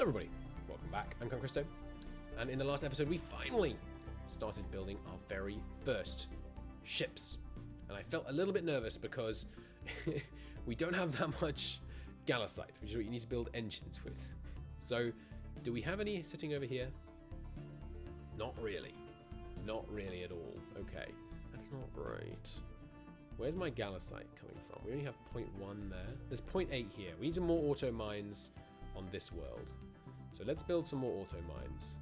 everybody, welcome back. I'm Christo, and in the last episode we finally started building our very first ships. And I felt a little bit nervous because we don't have that much gallicite, which is what you need to build engines with. So, do we have any sitting over here? Not really. Not really at all. Okay, that's not great. Where's my gallicite coming from? We only have 0.1 there. There's 0.8 here. We need some more auto mines on this world. So let's build some more auto mines.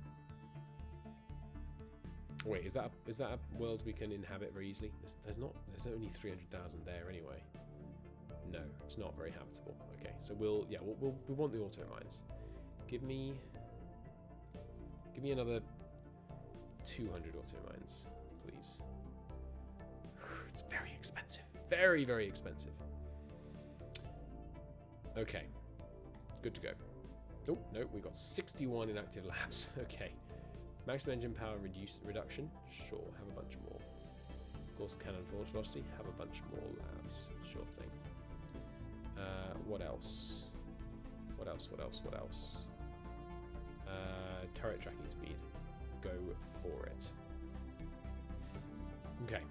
Wait, is that a world we can inhabit very easily? There's only 300,000 there anyway. No, it's not very habitable. Okay, so we want the auto mines. Give me another 200 auto mines, please. It's very expensive. Very, very expensive. Okay. Good to go. Oh, no, we got 61 inactive labs. Okay. Maximum engine power reduction? Sure, have a bunch more. Of course, cannon force velocity? Have a bunch more labs. Sure thing. What else? What else? Turret tracking speed. Go for it. Okay.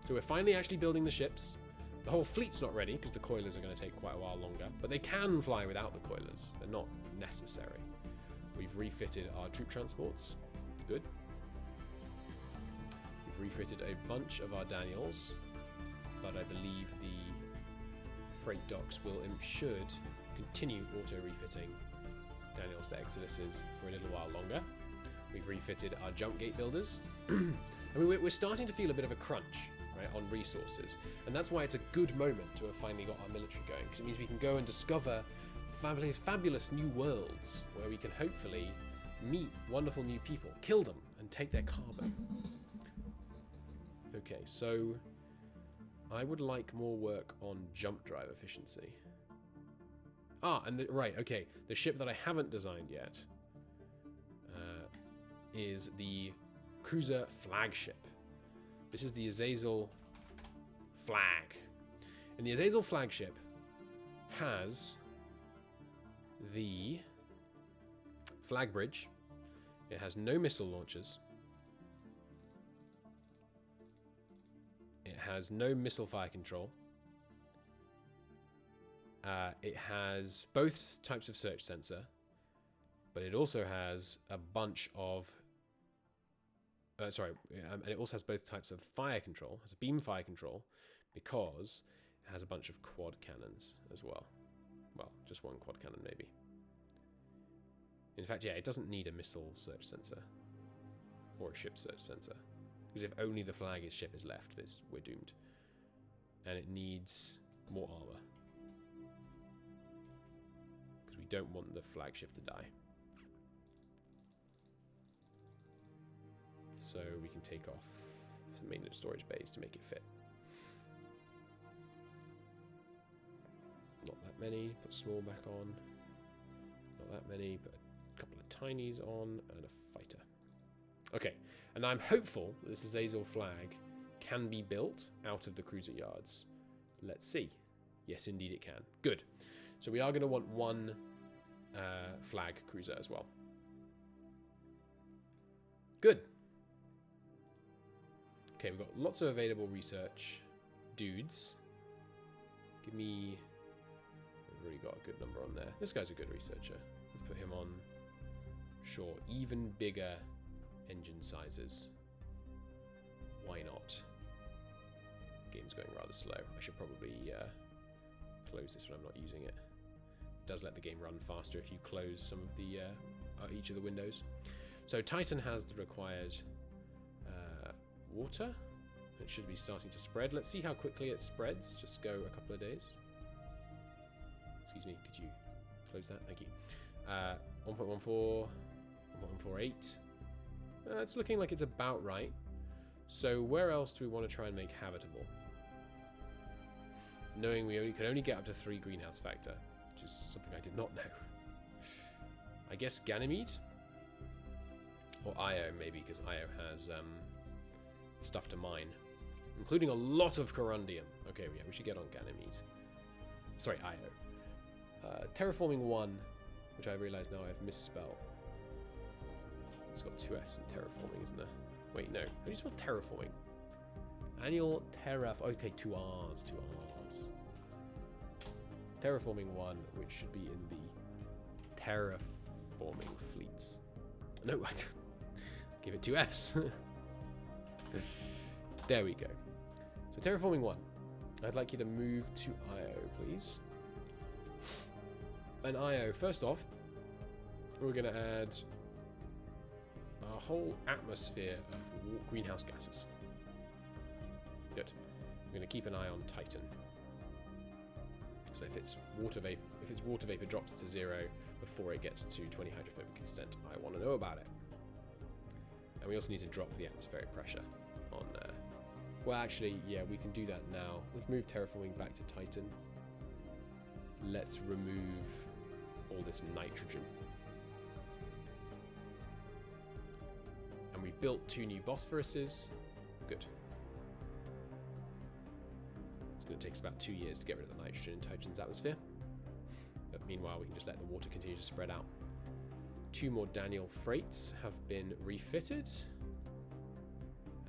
So we're finally actually building the ships. The whole fleet's not ready because the coilers are going to take quite a while longer, but they can fly without the coilers. They're not necessary. We've refitted our troop transports. Good. We've refitted a bunch of our Daniels, but I believe the freight docks should continue auto-refitting Daniels to Exoduses for a little while longer. We've refitted our jump gate builders. I mean, we're starting to feel a bit of a crunch, right, on resources, and that's why it's a good moment to have finally got our military going, because it means we can go and discover fabulous new worlds where we can hopefully meet wonderful new people, kill them, and take their carbon. Okay, so I would like more work on jump drive efficiency. Right, okay, the ship that I haven't designed yet is the cruiser Flagship. This is the Azazel flag. And the Azazel Flagship has the flag bridge. It has no missile launchers. It has no missile fire control. It has both types of search sensor, but it also has a bunch of and it also has both types of fire control. It has a beam fire control because it has a bunch of quad cannons as well. Well, just one quad cannon maybe. In fact, yeah, it doesn't need a missile search sensor or a ship search sensor, because if only the flag ship is left, we're doomed. And it needs more armor, because we don't want the flagship to die. So we can take off some maintenance storage bays to make it fit. Not that many, put small back on. Not that many, but a couple of tinies on, and a fighter. Okay, and I'm hopeful that this Azazel flag can be built out of the cruiser yards. Let's see. Yes, indeed it can. Good. So we are going to want one flag cruiser as well. Good. Okay, we've got lots of available research dudes. Give me... I've really got a good number on there. This guy's a good researcher. Let's put him on. Sure, even bigger engine sizes. Why not? Game's going rather slow. I should probably close this when I'm not using it. It does let the game run faster if you close some of the each of the windows. So Titan has the required water. It should be starting to spread. Let's see how quickly it spreads. Just go a couple of days. Excuse me, could you close that? Thank you. 1.14, 1.148. It's looking like it's about right. So where else do we want to try and make habitable? Knowing we could only get up to 3 greenhouse factor, which is something I did not know. I guess Ganymede? Or Io, maybe, because Io has stuff to mine, including a lot of corundium. Okay, yeah, we should get on Ganymede. Sorry, Io. Terraforming 1 which I realise now I've misspelled. It's got 2 F's in terraforming, isn't there? Wait, no. How do you spell terraforming? Annual okay, 2 R's, 2 R's. Terraforming 1, which should be in the terraforming fleets. No, I don't. Give it 2 F's. There we go. So terraforming 1. I'd like you to move to IO, please. And IO, first off, we're going to add a whole atmosphere of greenhouse gases. Good. We're going to keep an eye on Titan. So if its water vapor drops to 0 before it gets to 20 hydrophobic extent, I want to know about it. And we also need to drop the atmospheric pressure on there. Well, actually, yeah, we can do that now. Let's move terraforming back to Titan. Let's remove all this nitrogen. And we've built 2 new Bosphoruses. Good. It's going to take us about 2 years to get rid of the nitrogen in Titan's atmosphere. But meanwhile, we can just let the water continue to spread out. 2 more Daniel freights have been refitted.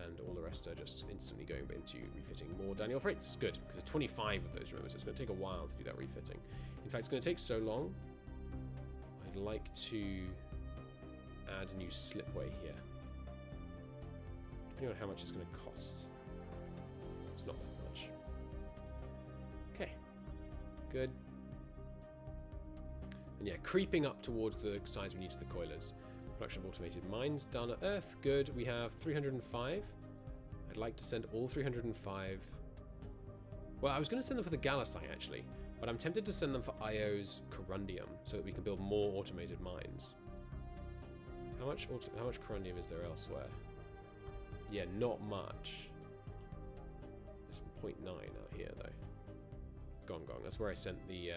And all the rest are just instantly going into refitting more Daniel freights. Good, because there's 25 of those, remember, so it's going to take a while to do that refitting. In fact, it's going to take so long, I'd like to add a new slipway here. Depending on how much it's going to cost. It's not that much. Okay, good. And yeah, creeping up towards the size we need to the coilers. Production of automated mines done at Earth. Good. We have 305. I'd like to send all 305. Well, I was going to send them for the Galasite actually, but I'm tempted to send them for IO's corundium so that we can build more automated mines. How much corundium is there elsewhere? Yeah, not much. There's 0.9 out here though. Gong. That's where I sent the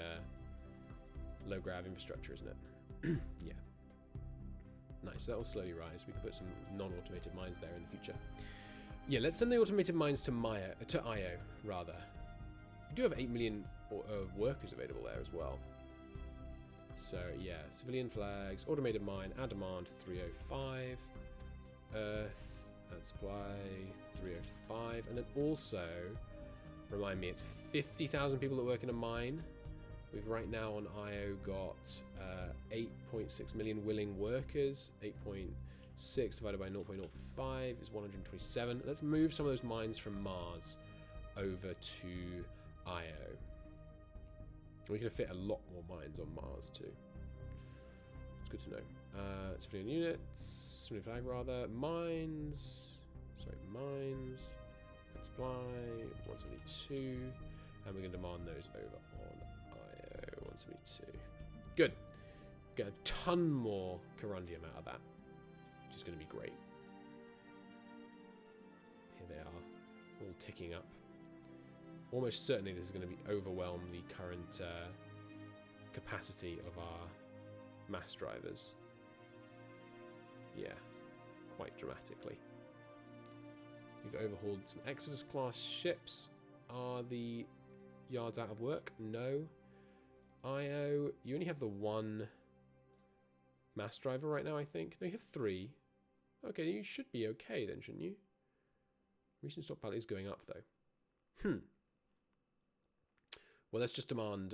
low grav infrastructure, isn't it? Yeah. Nice, that will slowly rise. We can put some non-automated mines there in the future. Yeah, let's send the automated mines to IO, rather. We do have 8 million workers available there as well. So, yeah, civilian flags, automated mine, add demand 305. Earth, add supply 305. And then also, remind me, it's 50,000 people that work in a mine. We've right now on IO got 8.6 million willing workers. 8.6 divided by 0.05 is 127. Let's move some of those mines from Mars over to IO. We can fit a lot more mines on Mars too. It's good to know. Civilian units, civilian flag rather. Mines. Let's supply 172. And we're going to demand those over on 172. Good. Get a ton more corundium out of that, which is going to be great. Here they are, all ticking up. Almost certainly this is going to overwhelm the current capacity of our mass drivers. Yeah, quite dramatically. We've overhauled some Exodus class ships. Are the yards out of work? No. IO, you only have the 1 mass driver right now, I think. No, you have 3. Okay, you should be okay then, shouldn't you? Recent stockpile is going up, though. Well, let's just demand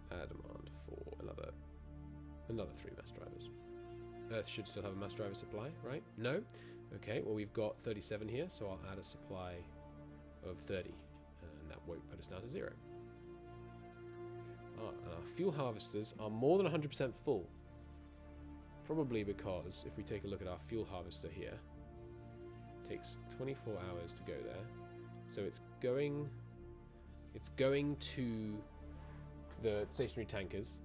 demand for another 3 mass drivers. Earth should still have a mass driver supply, right? No? Okay, well, we've got 37 here, so I'll add a supply of 30. And that won't put us down to 0. And our fuel harvesters are more than 100% full. Probably because if we take a look at our fuel harvester here, it takes 24 hours to go there. So it's going to the stationary tankers.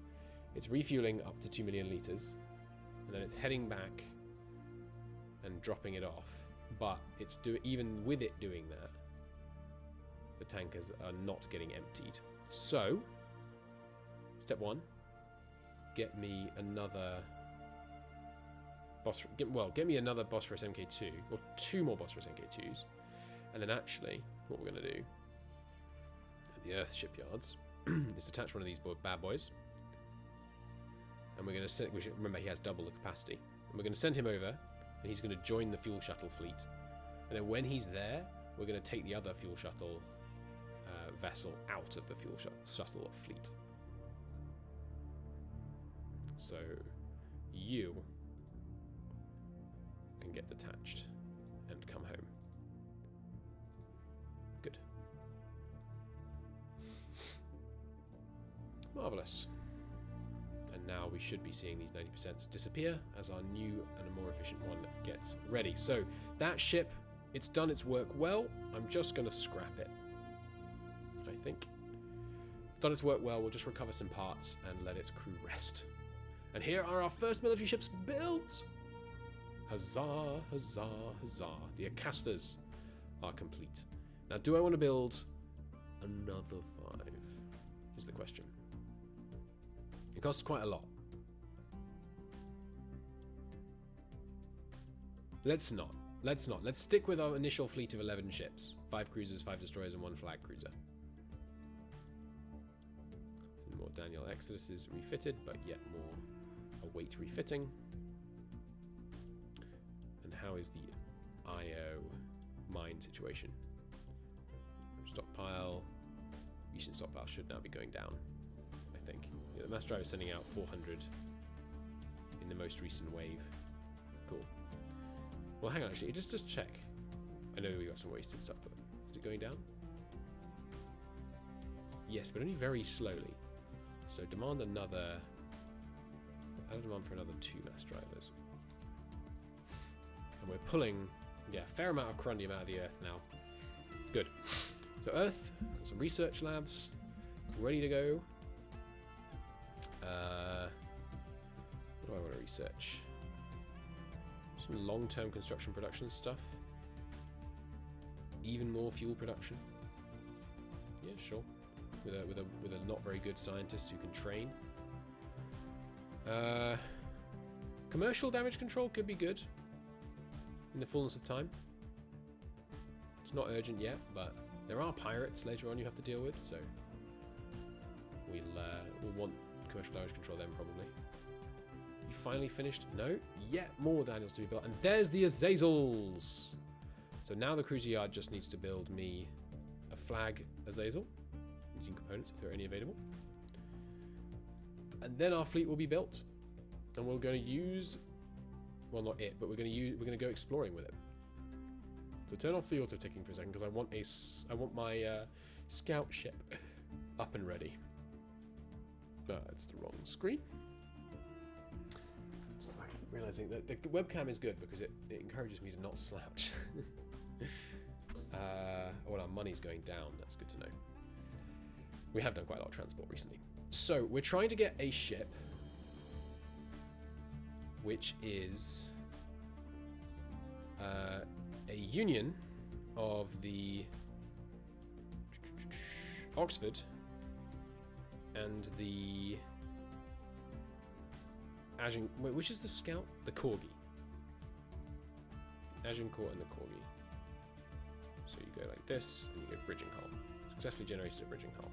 It's refueling up to 2 million litres, and then it's heading back and dropping it off. But it's even with it doing that, the tankers are not getting emptied. So step 1, get me another get me another Bosphorus MK2, or 2 more Bosphorus MK2s, and then actually, what we're going to do at the Earth shipyards is attach one of these bad boys we're going to send. Remember, he has double the capacity, and we're going to send him over, and he's going to join the fuel shuttle fleet. And then when he's there, we're going to take the other fuel shuttle vessel out of the fuel shuttle fleet. So you can get detached and come home. Good. Marvelous. And now we should be seeing these 90% disappear as our new and a more efficient one gets ready. So that ship, it's done its work well. I'm just going to scrap it, I think. Done its work well. We'll just recover some parts and let its crew rest. And here are our first military ships built. Huzzah, huzzah, huzzah. The Acastas are complete. Now, do I want to build another 5? Is the question. It costs quite a lot. Let's not. Let's not. Let's stick with our initial fleet of 11 ships. 5 cruisers, 5 destroyers, and 1 flag cruiser. Some more Daniel Exodus is refitted, but yet more await refitting. And how is the IO mine situation? Stockpile. Recent stockpile should now be going down, I think. Yeah, the mass drive is sending out 400 in the most recent wave. Cool. Well, hang on, actually, just check. I know we got some wasted stuff, but is it going down? Yes, but only very slowly. So demand another. Add a demand for another 2 mass drivers. And we're pulling, yeah, a fair amount of corundium out of the Earth now. Good. So Earth, some research labs, ready to go. What do I want to research? Some long-term construction production stuff. Even more fuel production. Yeah, sure. With a not very good scientist who can train. Commercial damage control could be good in the fullness of time. It's not urgent yet, but there are pirates later on you have to deal with, so we'll want commercial damage control then probably. You finally finished? No, yet more Daniels to be built, and there's the Azazels. So now the cruiser yard just needs to build me a flag Azazel using components if there are any available, and then our fleet will be built, and we're going to use, well, not it, but we're going to go exploring with it. So turn off the auto ticking for a second because I want my scout ship up and ready. It's the wrong screen. So I keep realizing that the webcam is good because it encourages me to not slouch. Well, our money's going down. That's good to know. We have done quite a lot of transport recently. So we're trying to get a ship which is a union of the Oxford and the Agincourt. Wait, which is the Scout? The Corgi. Agincourt and the Corgi. So you go like this, and you go bridging hull. Successfully generated a bridging hull.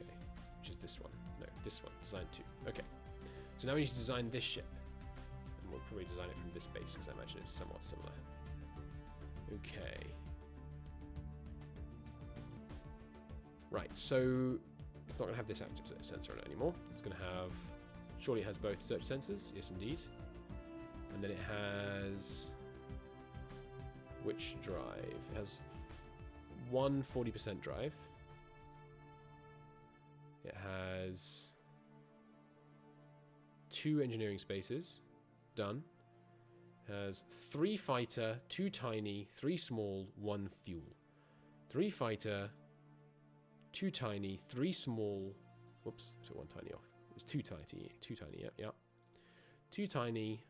Okay, which is this one. No, this one. Design 2. Okay. So now we need to design this ship. And we'll probably design it from this base because I imagine it's somewhat similar. Okay. Right, so it's not going to have this active sensor on it anymore. It's going to have... Surely it has both search sensors. Yes, indeed. And then it has... Which drive? It has one 40% drive. It has 2 engineering spaces. Done. Has 3 fighter, 2 tiny, 3 small, 1 fuel. 3 fighter, 2 tiny, 3 small. Whoops, I took 1 tiny off. It was 2 tiny, yeah. 2 tiny,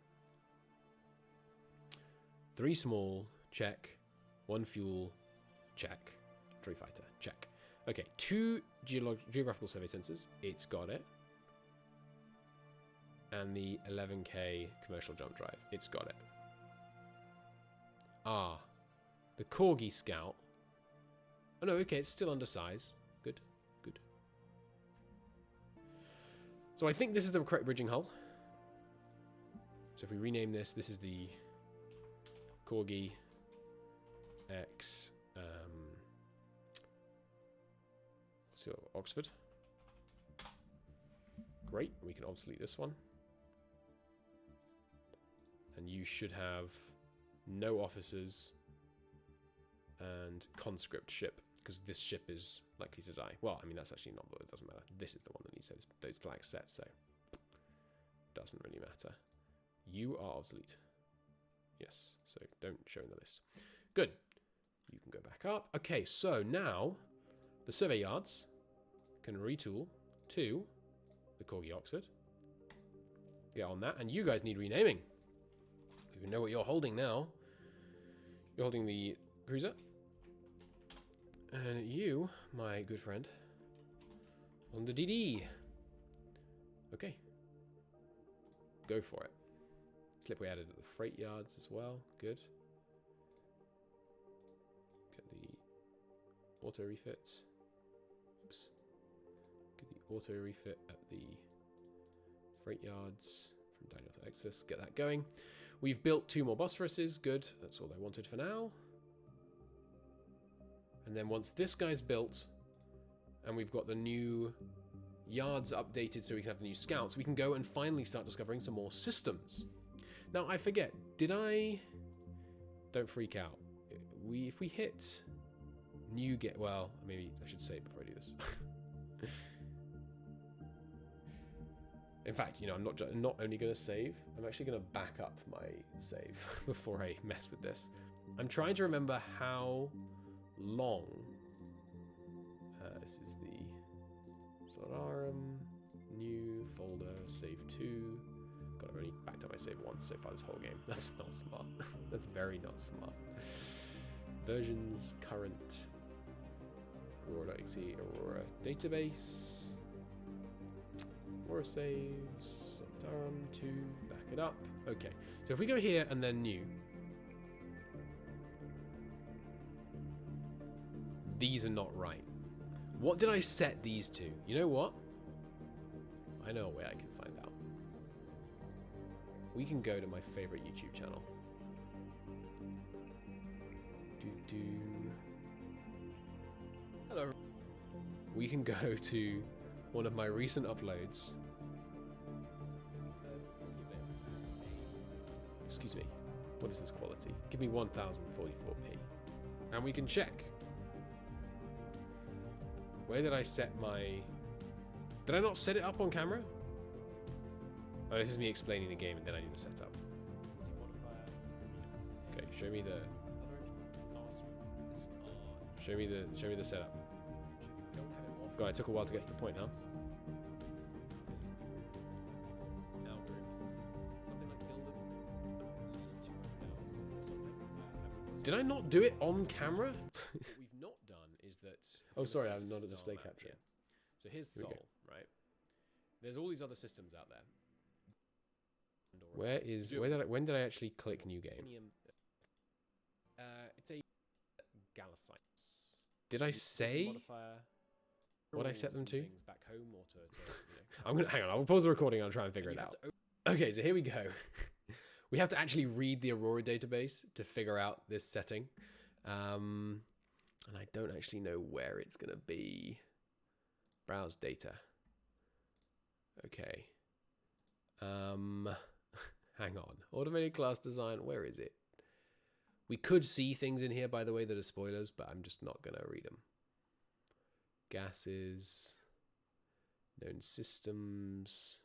3 small, check. 1 fuel, check. 3 fighter, check. Okay, 2 geographical survey sensors. It's got it. And the 11K commercial jump drive. It's got it. Ah, the Corgi Scout. Oh no, okay, it's still undersized. Good, good. So I think this is the correct bridging hull. So if we rename this, this is the Corgi X so Oxford. Great, we can obsolete this one. And you should have no officers and conscript ship, because this ship is likely to die. Well, I mean, that's actually not, but it doesn't matter. This is the one that needs those flags set, so doesn't really matter. You are obsolete. Yes, so don't show in the list. Good. You can go back up. Okay, so now the survey yards can retool to the Corgi Oxford. Get on that, and you guys need renaming. You know what you're holding now. You're holding the cruiser. And you, my good friend, on the DD. Okay. Go for it. Slipway added at the freight yards as well. Good. Get the auto refit. Oops. Get the auto refit at the freight yards from Daniel to Exodus. Get that going. We've built 2 more Bosphorus's. Good. That's all I wanted for now. And then once this guy's built, and we've got the new yards updated so we can have the new scouts, we can go and finally start discovering some more systems. Now, I forget, did I... Don't freak out. If we hit new get... Well, maybe I should save before I do this. In fact, you know, I'm not only going to save, I'm actually going to back up my save before I mess with this. I'm trying to remember how long... this is the Solarum, new folder, save 2. God, I've only backed up my save once so far this whole game. That's not smart. That's very not smart. Versions, current, Aurora.exe, Aurora database. Aurora saves, Solarum 2, back it up. Okay, so if we go here and then new. These are not right. What did I set these to? You know what? I know a way I can find out. We can go to my favorite YouTube channel. Hello. We can go to one of my recent uploads. Excuse me. What is this quality? Give me 1044p. And we can check. Where did I set my... Did I not set it up on camera? Oh, this is me explaining the game and then I need to set up. Okay, show me the... Show me the setup. God, it took a while to get to the point, huh? Did I not do it on camera? What we've not done is that... Oh, sorry, I'm not a display capture. Here. So here's Sol, right? There's all these other systems out there. When did I actually click new game? It's a Galaxite. Did I say what I set them to? Back home or to I'm gonna hang on. I'll pause the recording and I'll try and figure it out. Okay, so here we go. We have to actually read the Aurora database to figure out this setting. And I don't actually know where it's going to be. Browse data. Okay. Hang on. Automated class design. Where is it? We could see things in here, by the way, that are spoilers, but I'm just not going to read them. Gases. Known systems.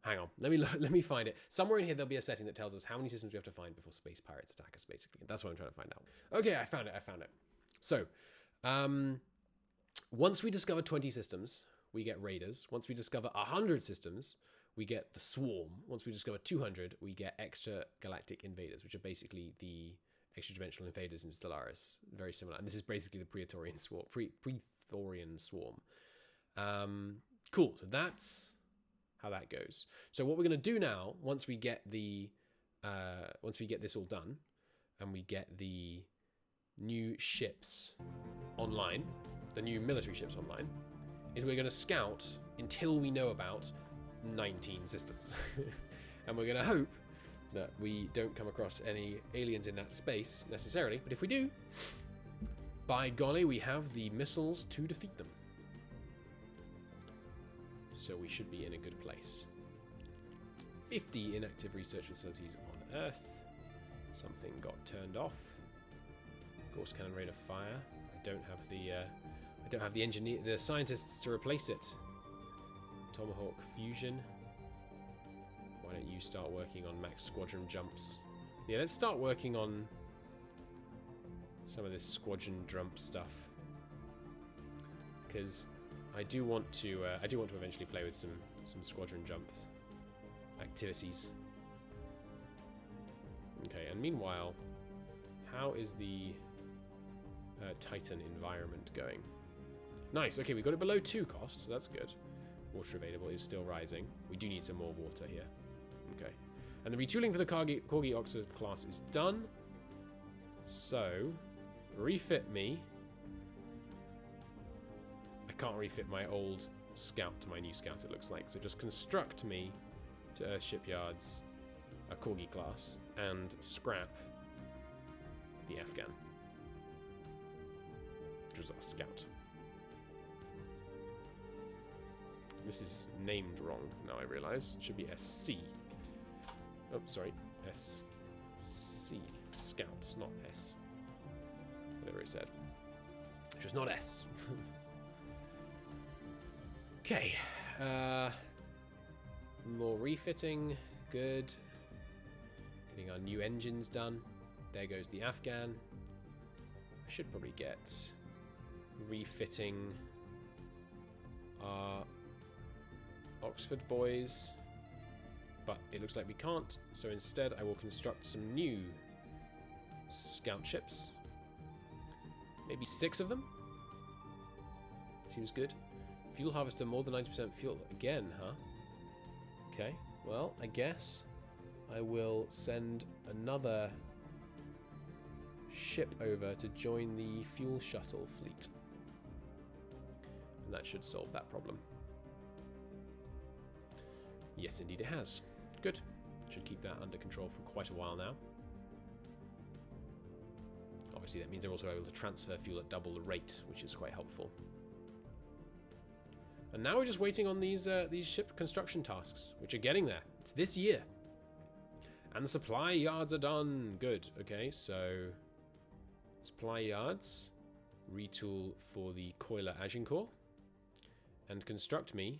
Hang on, let me find it. Somewhere in here there'll be a setting that tells us how many systems we have to find before space pirates attack us, basically. That's what I'm trying to find out. Okay, I found it. So, once we discover 20 systems, we get raiders. Once we discover 100 systems, we get the swarm. Once we discover 200, we get extra galactic invaders, which are basically the extra dimensional invaders in Stellaris. Very similar. And this is basically the Praetorian swarm. Praetorian swarm. Cool. So that's how that goes. So what we're going to do now, once we get this all done, and we get the new ships online, the new military ships online, is we're going to scout until we know about 19 systems. And we're going to hope that we don't come across any aliens in that space necessarily, but if we do, by golly, we have the missiles to defeat them. So we should be in a good place. 50 inactive research facilities on Earth. Something got turned off. Ghost cannon rate of fire. I don't have the scientists to replace it. Tomahawk fusion. Why don't you start working on max squadron jumps? Yeah, let's start working on some of this squadron jump stuff, because I do want to eventually play with some squadron jumps activities. Okay, and meanwhile, how is the Titan environment going? Nice. Okay, we got it below 2 cost, so that's good. Water available is still rising. We do need some more water here. Okay, and the retooling for the Corgi Oxford class is done. So, refit me. I can't refit my old scout to my new scout, it looks like. So just construct me to Earth shipyards a Corgi class and scrap the Afghan, which was our scout. This is named wrong now, I realize. It should be SC. Oh, sorry. SC. Scout, not S. Whatever it said. Which was not S. Okay. More refitting. Good. Getting our new engines done. There goes the Afghan. I should probably get refitting our Oxford boys, but it looks like we can't, so instead I will construct some new scout ships. Maybe 6 of them? Seems good. Fuel harvester, more than 90% fuel. Again, huh? Okay, well, I guess I will send another ship over to join the fuel shuttle fleet. And that should solve that problem. Yes, indeed it has. Good. Should keep that under control for quite a while now. Obviously, that means they're also able to transfer fuel at double the rate, which is quite helpful. And now we're just waiting on these ship construction tasks, which are getting there. It's this year. And the supply yards are done. Good. Okay, so supply yards. Retool for the Coiler Agincourt. And construct me.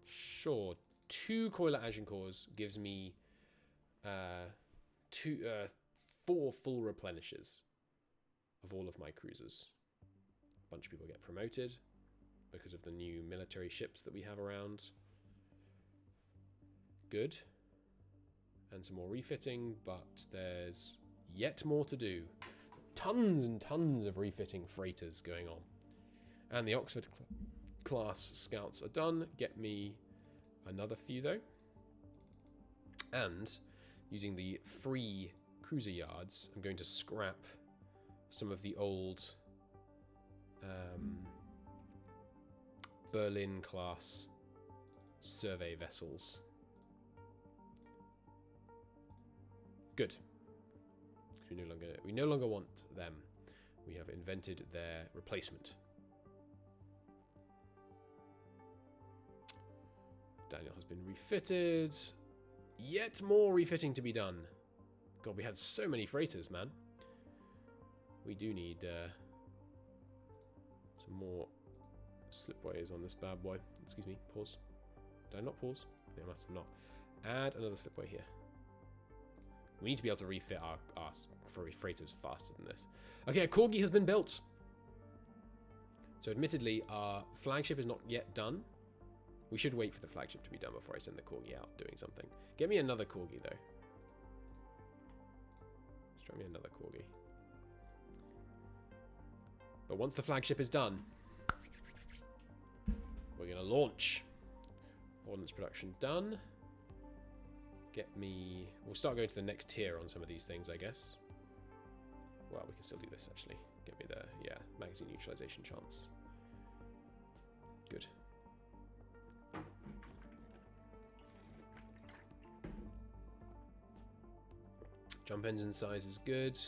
Sure, 2 Coiler Agincourts gives me 4 full replenishes of all of my cruisers. A bunch of people get promoted because of the new military ships that we have around. Good. And some more refitting, but there's yet more to do. Tons and tons of refitting freighters going on. And the Oxford class scouts are done. Get me another few though. And using the free cruiser yards, I'm going to scrap some of the old Berlin class survey vessels. Good. We no longer want them. We have invented their replacement. Daniel has been refitted. Yet more refitting to be done. God, we had so many freighters, man. We do need some more slipways on this bad boy. Excuse me, pause. Did I not pause? No, I must have not. Add another slipway here. We need to be able to refit our freighters faster than this. Okay, a Corgi has been built. So admittedly, our flagship is not yet done. We should wait for the flagship to be done before I send the Corgi out doing something. Get me another Corgi, though. Let's try me another Corgi. But once the flagship is done, we're going to launch. Ordnance production done. Get me... We'll start going to the next tier on some of these things, I guess. Well, we can still do this, actually. Get me the, yeah, magazine neutralization chance. Good. Jump engine size is good.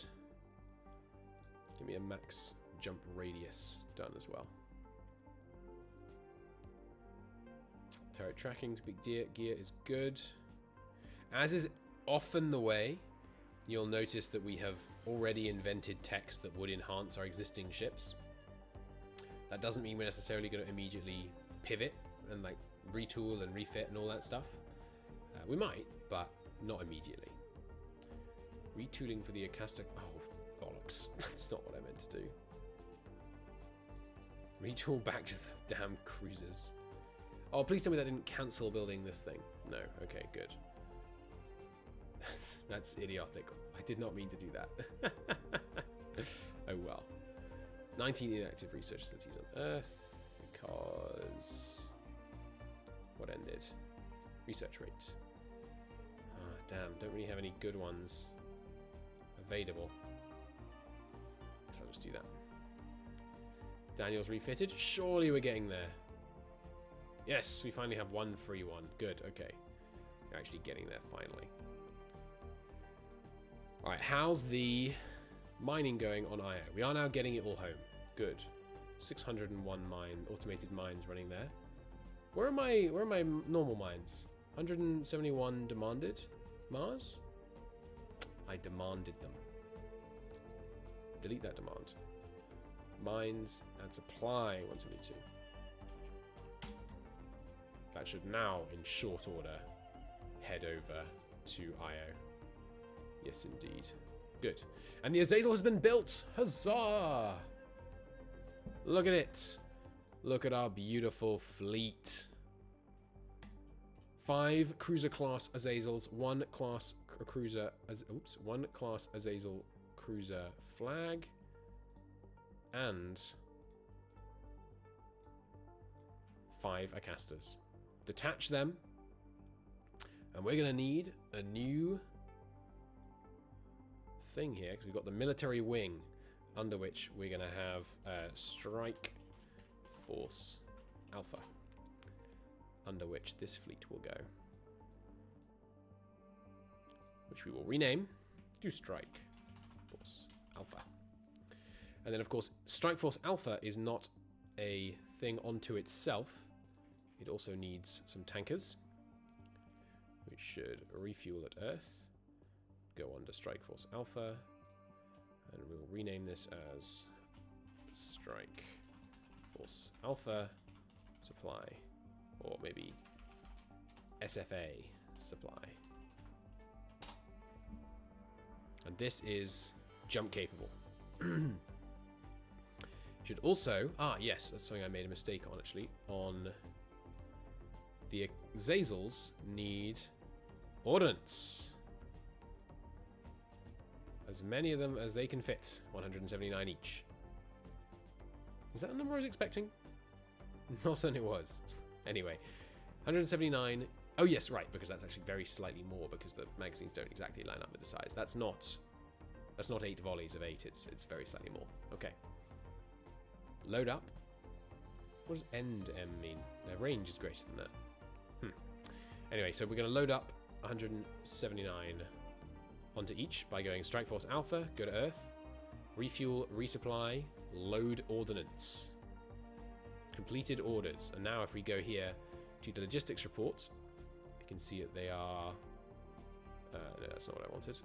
Give me a max jump radius done as well. Turret tracking to big gear is good. As is often the way, you'll notice that we have already invented text that would enhance our existing ships. That doesn't mean we're necessarily going to immediately pivot and like retool and refit and all that stuff. We might, but not immediately. Retooling for the Acasta... Oh, bollocks. That's not what I meant to do. Retool back to the damn cruisers. Oh, please tell me that didn't cancel building this thing. No. Okay, good. That's idiotic. I did not mean to do that. Oh well. 19 inactive research facilities on Earth because... What ended? Research rates. Ah, damn. Don't really have any good ones available. Guess I'll just do that. Daniel's refitted. Surely we're getting there. Yes, we finally have one free one. Good, okay. We're actually getting there finally. Alright, how's the mining going on IO? We are now getting it all home. Good. 601 automated mines running there. Where are my normal mines? 171 demanded. Mars? I demanded them. Delete that demand. Mines and supply 172. That should now, in short order, head over to IO. Yes, indeed. Good. And the Azazel has been built! Huzzah! Look at it! Look at our beautiful fleet. 5 cruiser-class Azazels, 1 class cruiser... one class Azazel cruiser flag, and 5 Acastas. Detach them, and we're going to need a new thing here, because we've got the military wing, under which we're going to have Strike Force Alpha, under which this fleet will go, which we will rename to Strike Force Alpha. And then, of course, Strike Force Alpha is not a thing onto itself. It also needs some tankers, which should refuel at Earth, go under Strike Force Alpha, and we'll rename this as Strike Force Alpha Supply, or maybe SFA Supply. And this is jump capable. Should also, yes, that's something I made a mistake on actually, on the Azazels need ordnance. As many of them as they can fit, 179 each. Is that the number I was expecting? Not certainly it was. Anyway, 179. Oh yes, right, because that's actually very slightly more because the magazines don't exactly line up with the size. That's not 8 volleys of 8. It's very slightly more. Okay. Load up. What does end M mean? Their range is greater than that. Anyway, so we're going to load up 179 onto each by going Strike Force Alpha, go to Earth, refuel, resupply, load ordnance. Completed orders. And now if we go here to the logistics report, we can see that they are... no, that's not what I wanted.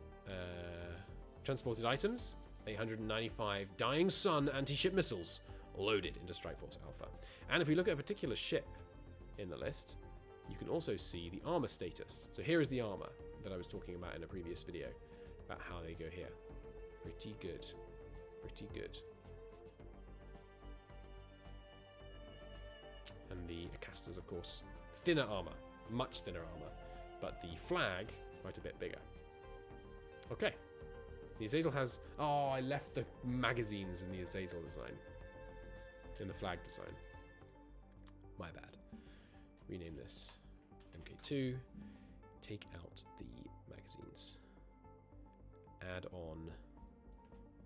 Transported items, 895 Dying Sun anti-ship missiles loaded into Strike Force Alpha. And if we look at a particular ship in the list, you can also see the armor status. So here is the armor that I was talking about in a previous video, about how they go here. Pretty good. Pretty good. And the Acastas, of course, thinner armor. Much thinner armor. But the flag, quite a bit bigger. Okay. The Azazel has... Oh, I left the magazines in the Azazel design. In the flag design. My bad. Rename this MK2. Take out the magazines. Add on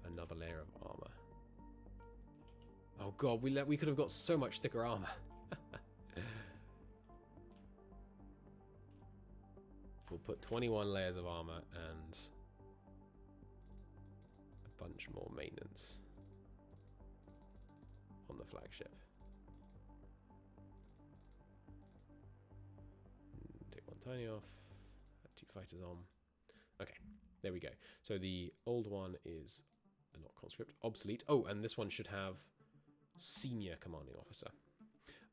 another layer of armor. Oh god, we could have got so much thicker armor. We'll put 21 layers of armor and a bunch more maintenance on the flagship. Take one tiny off. Have 2 fighters on. Okay, there we go. So the old one is not conscript, obsolete. Oh, and this one should have senior commanding officer.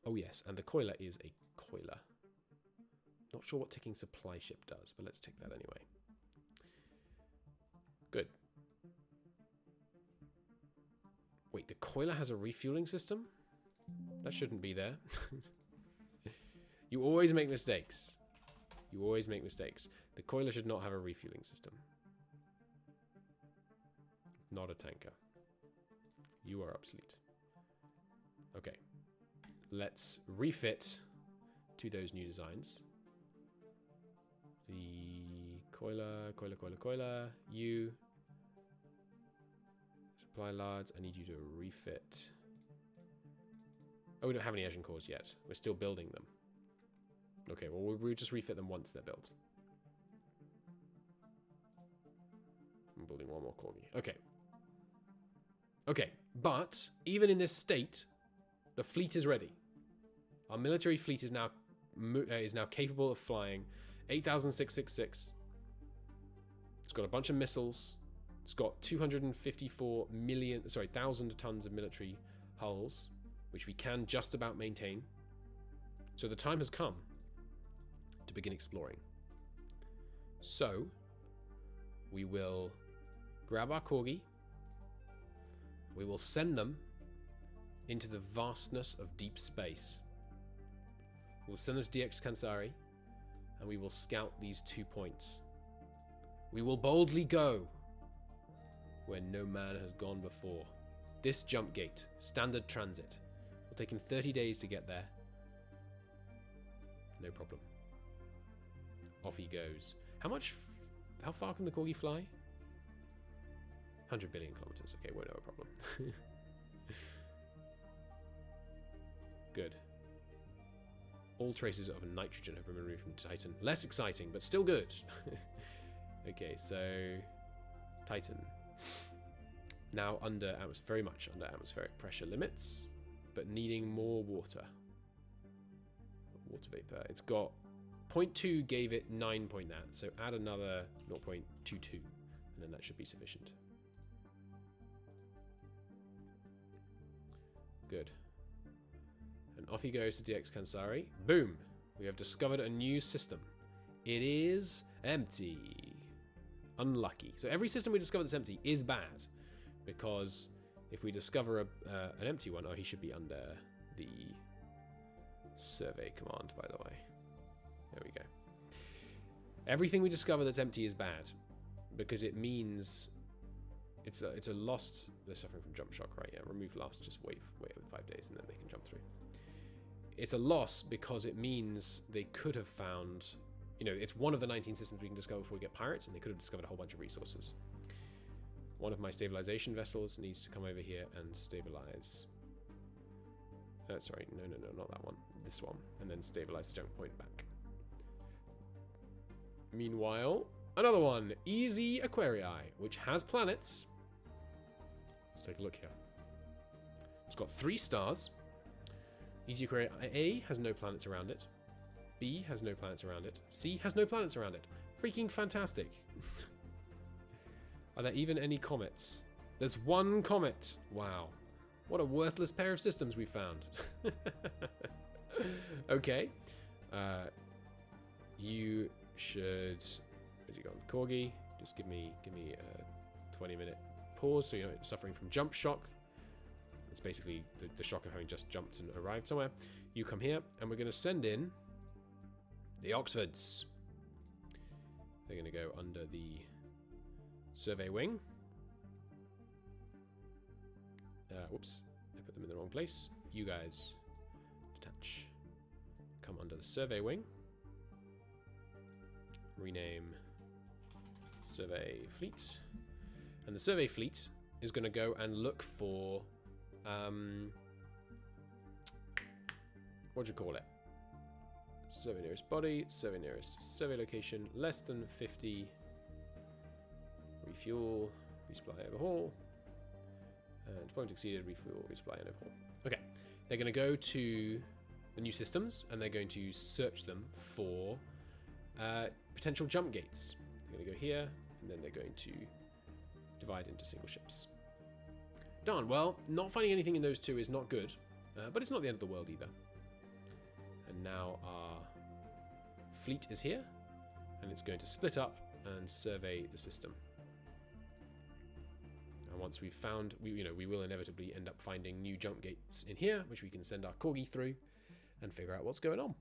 Oh yes, and the coiler is a coiler. Not sure what ticking supply ship does, but let's tick that anyway. Good. Wait, the coiler has a refueling system? That shouldn't be there. You always make mistakes. You always make mistakes. The coiler should not have a refueling system. Not a tanker. You are obsolete. Okay. Let's refit to those new designs. The coiler, you. Supply lards, I need you to refit. Oh, we don't have any engine cores yet. We're still building them. Okay, well, we'll just refit them once they're built. I'm building one more corgi. Okay. Okay, but even in this state, the fleet is ready. Our military fleet is now capable of flying 8,666. It's got a bunch of missiles. It's got 254,000 tons of military hulls, which we can just about maintain. So the time has come to begin exploring. So we will grab our corgi. We will send them into the vastness of deep space. We'll send them to DX Kansari, and we will scout these 2 points. We will boldly go where no man has gone before. This jump gate, standard transit. It'll take him 30 days to get there. No problem. Off he goes. How far can the corgi fly? 100 billion kilometers. Okay, won't have a problem. Good. All traces of nitrogen have been removed from Titan. Less exciting, but still good. Okay, so Titan. Now very much under atmospheric pressure limits, but needing more water. Water vapor. It's got 0.2 gave it 9 point that, so add another 0.22, and then that should be sufficient. Good. And off he goes to DX Kansari. Boom! We have discovered a new system. It is empty. Unlucky. So every system we discover that's empty is bad, because if we discover an empty one, oh, he should be under the survey command, by the way. There we go. Everything we discover that's empty is bad, because it means it's a lost. They're suffering from jump shock, right? Yeah. Remove last. Just wait 5 days, and then they can jump through. It's a loss because it means they could have found. It's one of the 19 systems we can discover before we get pirates, and they could have discovered a whole bunch of resources. One of my stabilization vessels needs to come over here and stabilize. Sorry, no, not that one. This one. And then stabilize the jump point back. Meanwhile, another one. Easy Aquarii, which has planets. Let's take a look here. It's got 3 stars. Easy Aquarii A has no planets around it. B has no planets around it. C has no planets around it. Freaking fantastic. Are there even any comets? There's 1 comet. Wow. What a worthless pair of systems we found. Okay. You should... Where's he gone? Corgi. Just give me a 20-minute pause so you're not suffering from jump shock. It's basically the shock of having just jumped and arrived somewhere. You come here, and we're going to send in the Oxfords. They're going to go under the survey wing. Whoops, I put them in the wrong place. You guys, detach. Come under the survey wing. Rename survey fleet. And the survey fleet is going to go and look for What do you call it? Survey nearest body, survey nearest survey location, less than 50. Refuel, resupply, overhaul. And point exceeded, refuel, resupply, and overhaul. Okay, they're going to go to the new systems and they're going to search them for potential jump gates. They're going to go here and then they're going to divide into single ships. Darn, well, not finding anything in those two is not good, but it's not the end of the world either. And now our fleet is here and it's going to split up and survey the system. And once we've found, we will inevitably end up finding new jump gates in here, which we can send our corgi through and figure out what's going on.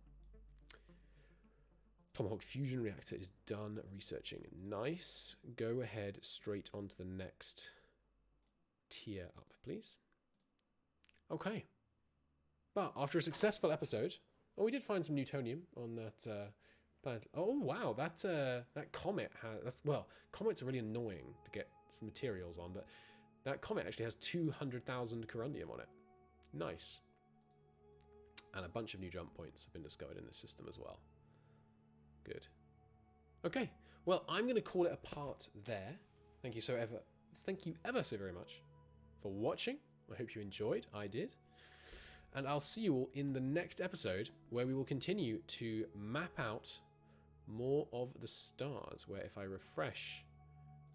Tomahawk fusion reactor is done researching. Nice. Go ahead straight onto the next tier up, please. Okay. But after a successful episode, we did find some Newtonium on that planet. Oh wow, that comet has. Well, comets are really annoying to get some materials on, but that comet actually has 200,000 corundium on it. Nice. And a bunch of new jump points have been discovered in this system as well. Good. Okay. Well, I'm going to call it a part there. Thank you ever so very much for watching. I hope you enjoyed. I did. And I'll see you all in the next episode where we will continue to map out more of the stars, where if I refresh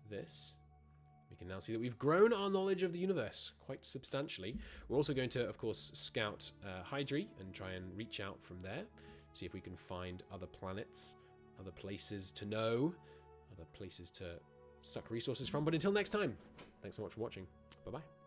this, we can now see that we've grown our knowledge of the universe quite substantially. We're also going to, of course, scout Hydri and try and reach out from there, see if we can find other planets, other places to know, other places to suck resources from. But until next time, thanks so much for watching. Bye-bye.